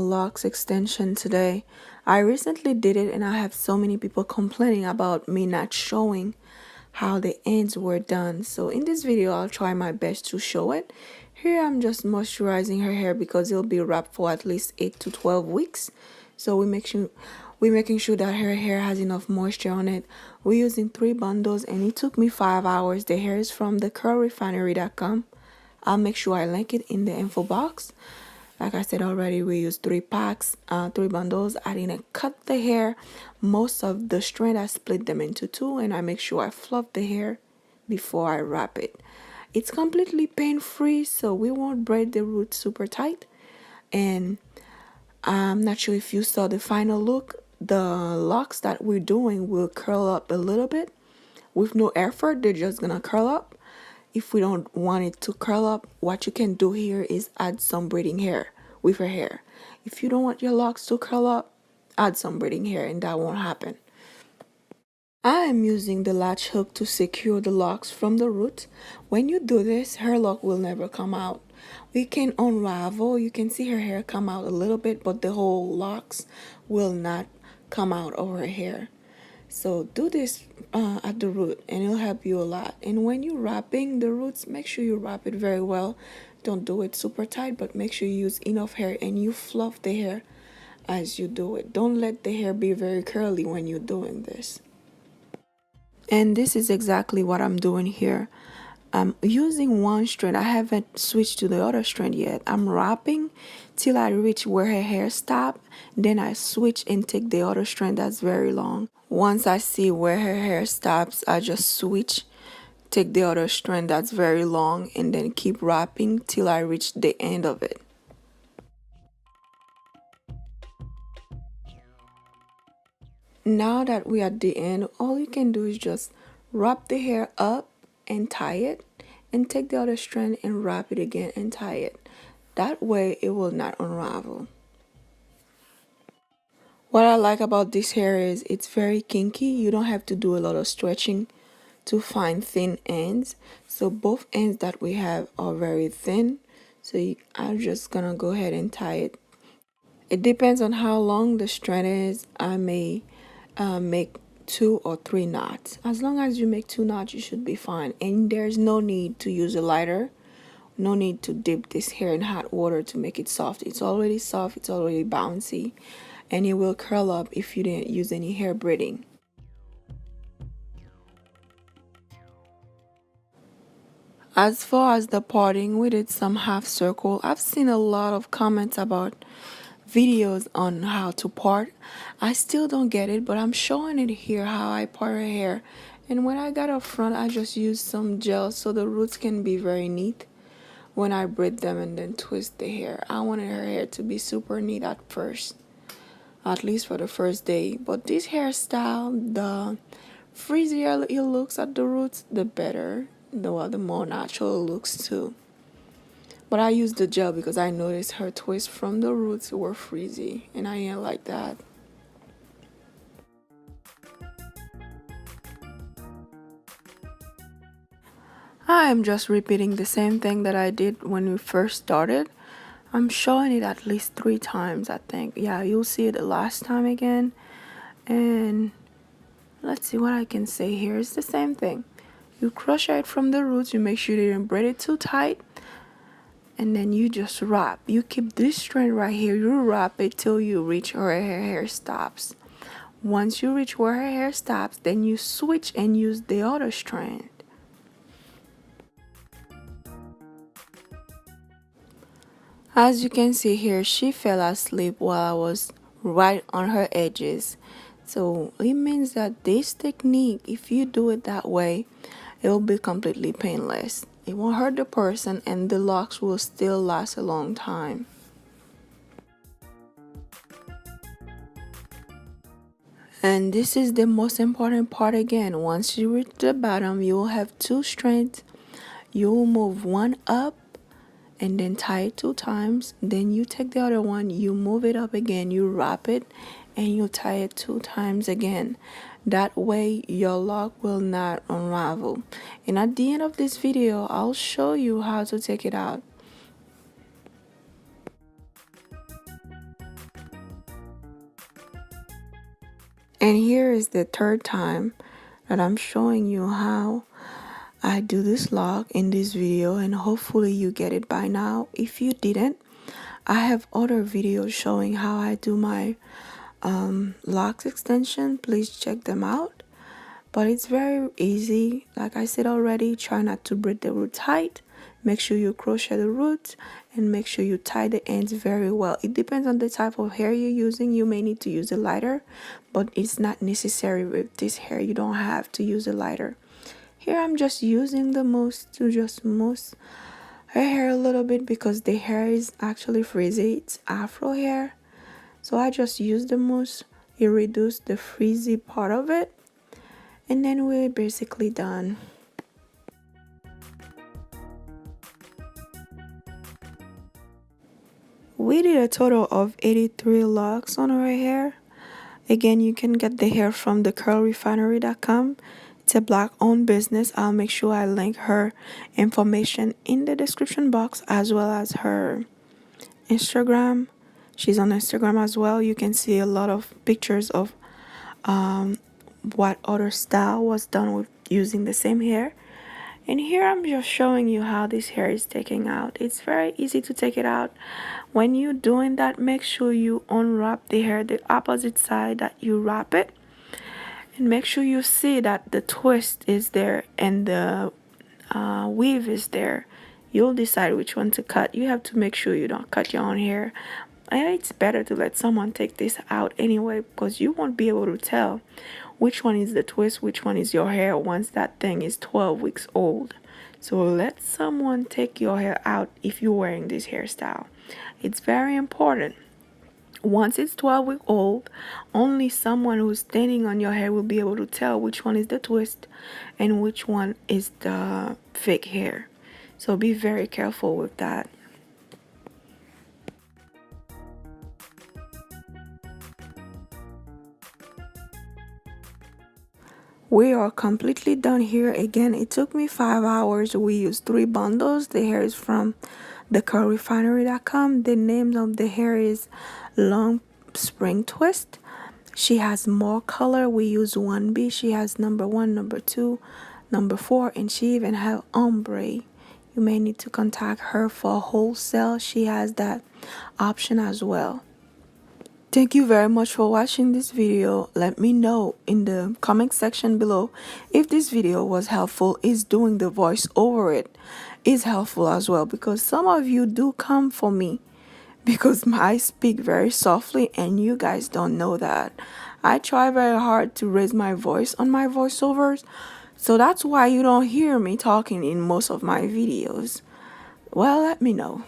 locks extension today. I recently did it and I have so many people complaining about me not showing how the ends were done. So in this video I'll try my best to show it. Here I'm just moisturizing her hair because it'll be wrapped for at least 8 to 12 weeks. So we're making sure that her hair has enough moisture on it. We're using 3 bundles and it took me 5 hours. The hair is from the curlrefinery.com. I'll make sure I link it in the info box. Like I said already, we use 3 packs, 3 bundles. I didn't cut the hair. Most of the strand, I split them into 2 and I make sure I fluff the hair before I wrap it. It's completely pain-free, so we won't braid the roots super tight. And I'm not sure if you saw the final look. The locks that we're doing will curl up a little bit. With no effort, they're just gonna curl up. If we don't want it to curl up, what you can do here is add some braiding hair with her hair. If you don't want your locks to curl up, add some braiding hair and that won't happen. I am using the latch hook to secure the locks from the root. When you do this, her lock will never come out. We can unravel. You can see her hair come out a little bit, but the whole locks will not come out of her hair. So do this at the root and it'll help you a lot. And when you're wrapping the roots, make sure you wrap it very well. Don't do it super tight, but make sure you use enough hair and you fluff the hair as you do it. Don't let the hair be very curly when you're doing this. And this is exactly what I'm doing here. I'm using one strand. I haven't switched to the other strand yet. I'm wrapping till I reach where her hair stops. Then I switch and take the other strand that's very long. Once I see where her hair stops, I just switch, take the other strand that's very long, and then keep wrapping till I reach the end of it. Now that we're at the end, all you can do is just wrap the hair up and tie it, and take the other strand and wrap it again and tie it. That way it will not unravel. What I like about this hair is it's very kinky. You don't have to do a lot of stretching to find thin ends. So both ends that we have are very thin. So I'm just gonna go ahead and tie it. It depends on how long the strand is. I may make 2 or 3 knots. As long as you make 2 knots, you should be fine. And there's no need to use a lighter. No need to dip this hair in hot water to make it soft. It's already soft, it's already bouncy, and it will curl up if you didn't use any hair braiding. As far as the parting, we did some half circle. I've seen a lot of comments about videos on how to part. I still don't get it, but I'm showing it here how I part her hair. And when I got up front, I just used some gel so the roots can be very neat when I braid them and then twist the hair. I wanted her hair to be super neat at first, at least for the first day. But this hairstyle, the frizzier it looks at the roots, the better. The more natural it looks too. But I used the gel because I noticed her twists from the roots were frizzy, and I didn't like that. I am just repeating the same thing that I did when we first started. I'm showing it at least 3 times, I think. Yeah, you'll see it the last time again. And let's see what I can say here. It's the same thing. You crochet it from the roots. You make sure you didn't braid it too tight. And then you just wrap. You keep this strand right here. You wrap it till you reach where her hair stops. Once you reach where her hair stops, then you switch and use the other strand. As you can see here, she fell asleep while I was right on her edges. So it means that this technique, if you do it that way, it will be completely painless. It won't hurt the person and the locks will still last a long time. And this is the most important part again. Once you reach the bottom, you will have 2 strands. You will move one up and then tie it 2 times. Then you take the other one, you move it up again, you wrap it, and you tie it 2 times again. That way your lock will not unravel. And at the end of this video, I'll show you how to take it out. And here is the third time that I'm showing you how I do this lock in this video, and hopefully you get it by now. If you didn't, I have other videos showing how I do my locks extension. Please check them out. But it's very easy. Like I said already, try not to braid the root tight. Make sure you crochet the roots and make sure you tie the ends very well. It depends on the type of hair you're using. You may need to use a lighter, but it's not necessary with this hair. You don't have to use a lighter. Here I'm just using the mousse to just mousse her hair a little bit because the hair is actually frizzy. It's afro hair. So I just use the mousse. It reduces the frizzy part of it. And then we're basically done. We did a total of 83 locks on her hair. Again, you can get the hair from thecurlrefinery.com. It's a black owned business. I'll make sure I link her information in the description box as well as her Instagram. She's on Instagram as well. You can see a lot of pictures of what other style was done with using the same hair. And here I'm just showing you how this hair is taken out. It's very easy to take it out. When you're doing that, make sure you unwrap the hair the opposite side that you wrap it. And make sure you see that the twist is there and the weave is there. You'll decide which one to cut. You have to make sure you don't cut your own hair. And it's better to let someone take this out anyway because you won't be able to tell which one is the twist, which one is your hair once that thing is 12 weeks old. So let someone take your hair out if you're wearing this hairstyle. It's very important. Once it's 12 weeks old, only someone who's standing on your hair will be able to tell which one is the twist and which one is the fake hair. So be very careful with that. We are completely done here. Again, it took me 5 hours. We used 3 bundles. The hair is from thecurlrefinery.com. The name of the hair is Long Spring Twist. She has more color. We use 1B. She has number 1, number 2, number 4, and she even have ombre. You may need to contact her for wholesale. She has that option as well. Thank you very much for watching this video. Let me know in the comment section below if this video was helpful. Is doing the voice over it is helpful as well, because some of you do come for me because I speak very softly and you guys don't know that. I try very hard to raise my voice on my voiceovers, so that's why you don't hear me talking in most of my videos. Well, let me know.